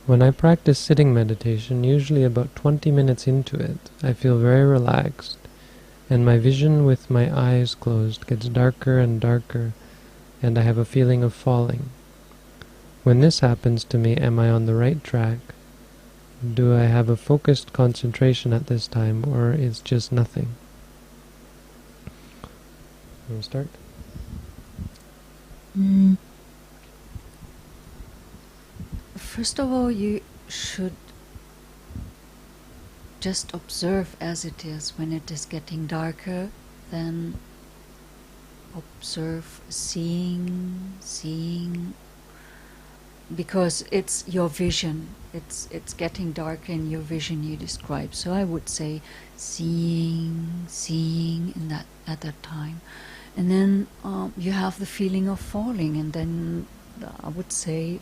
When I practice sitting meditation, usually about 20 minutes into it, I feel very relaxed, and my vision with my eyes closed gets darker and darker, and I have a feeling of falling. When this happens to me, am I on the right track? Do I have a focused concentration at this time, or is just nothing? You want to start? First of all, you should just observe as it is. When it is getting darker, then observe, seeing, because it's your vision. It's getting darker in your vision you describe. So I would say seeing in that at that time, and then you have the feeling of falling, and then I would say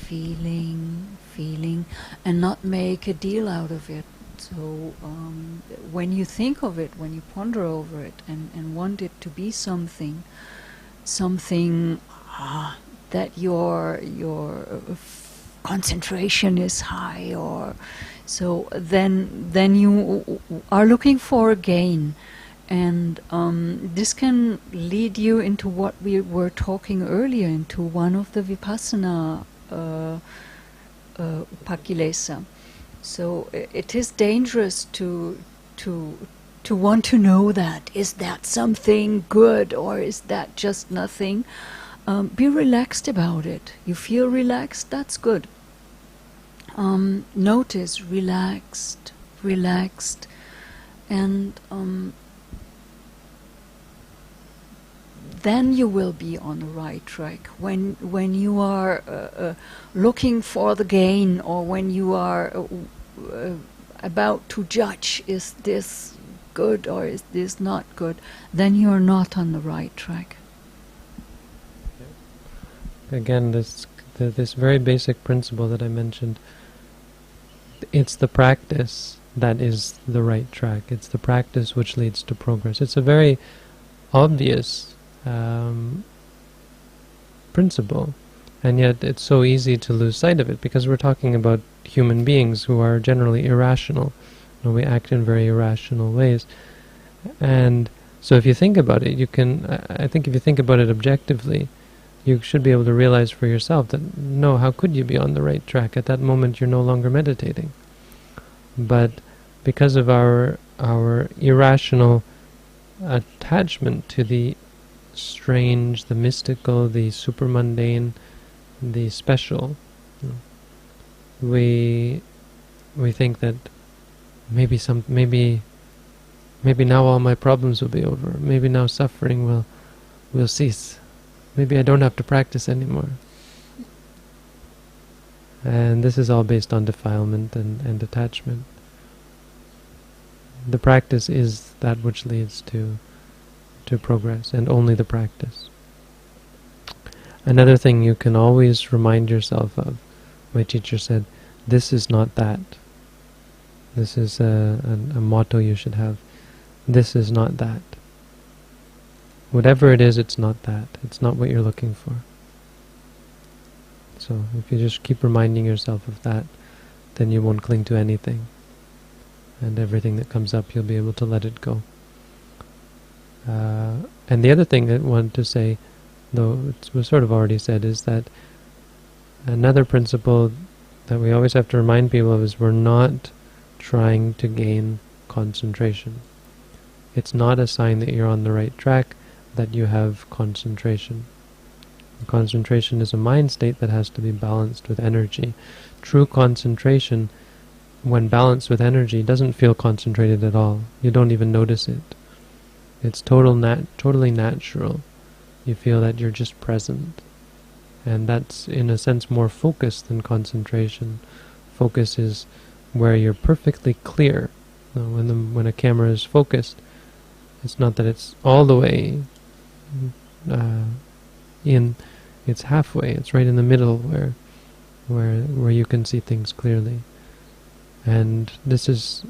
feeling, and not make a deal out of it. So when you think of it, when you ponder over it, and want it to be something that your concentration is high, or so, then you are looking for a gain. And this can lead you into what we were talking earlier, into one of the Vipassana Upakilesa. So it is dangerous to want to know that. Is that something good, or is that just nothing? Be relaxed about it. You feel relaxed, that's good. Notice, relaxed, and then you will be on the right track. When you are looking for the gain, or when you are about to judge, is this good or is this not good, then you are not on the right track. Again, this very basic principle that I mentioned, it's the practice that is the right track. It's the practice which leads to progress. It's a very obvious principle, and yet it's so easy to lose sight of it, because we're talking about human beings who are generally irrational. You know, we act in very irrational ways, and so if you think about it, I think if you think about it objectively, you should be able to realize for yourself that, no, how could you be on the right track? At that moment you're no longer meditating. But because of our irrational attachment to the strange, the mystical, the supermundane, the special, we think that maybe now all my problems will be over. Maybe now suffering will cease. Maybe I don't have to practice anymore. And this is all based on defilement and attachment. The practice is that which leads to progress, and only the practice. Another thing you can always remind yourself of, my teacher said, this is not that. This is a motto you should have. This is not that. Whatever it is, it's not that. It's not what you're looking for. So if you just keep reminding yourself of that, then you won't cling to anything. And everything that comes up, you'll be able to let it go. And the other thing I wanted to say, though it was sort of already said, is that another principle that we always have to remind people of is we're not trying to gain concentration. It's not a sign that you're on the right track that you have concentration. Concentration is a mind state that has to be balanced with energy. True concentration, when balanced with energy, doesn't feel concentrated at all. You don't even notice it. It's totally natural. You feel that you're just present. And that's, in a sense, more focused than concentration. Focus is where you're perfectly clear. When a camera is focused, it's not that it's all the way in. It's halfway. It's right in the middle where you can see things clearly. And this is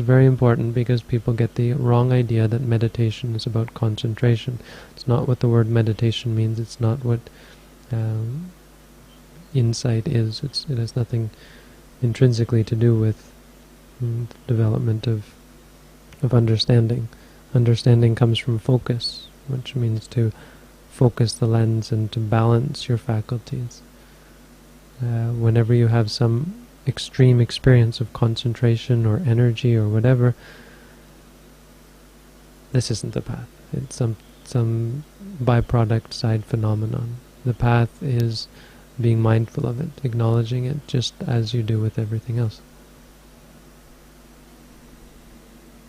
very important, because people get the wrong idea that meditation is about concentration. It's not what the word meditation means. It's not what insight is. It has nothing intrinsically to do with the development of understanding. Understanding comes from focus, which means to focus the lens and to balance your faculties. Whenever you have some extreme experience of concentration or energy or whatever, this isn't the path. It's some byproduct side phenomenon. The path is being mindful of it, acknowledging it, just as you do with everything else.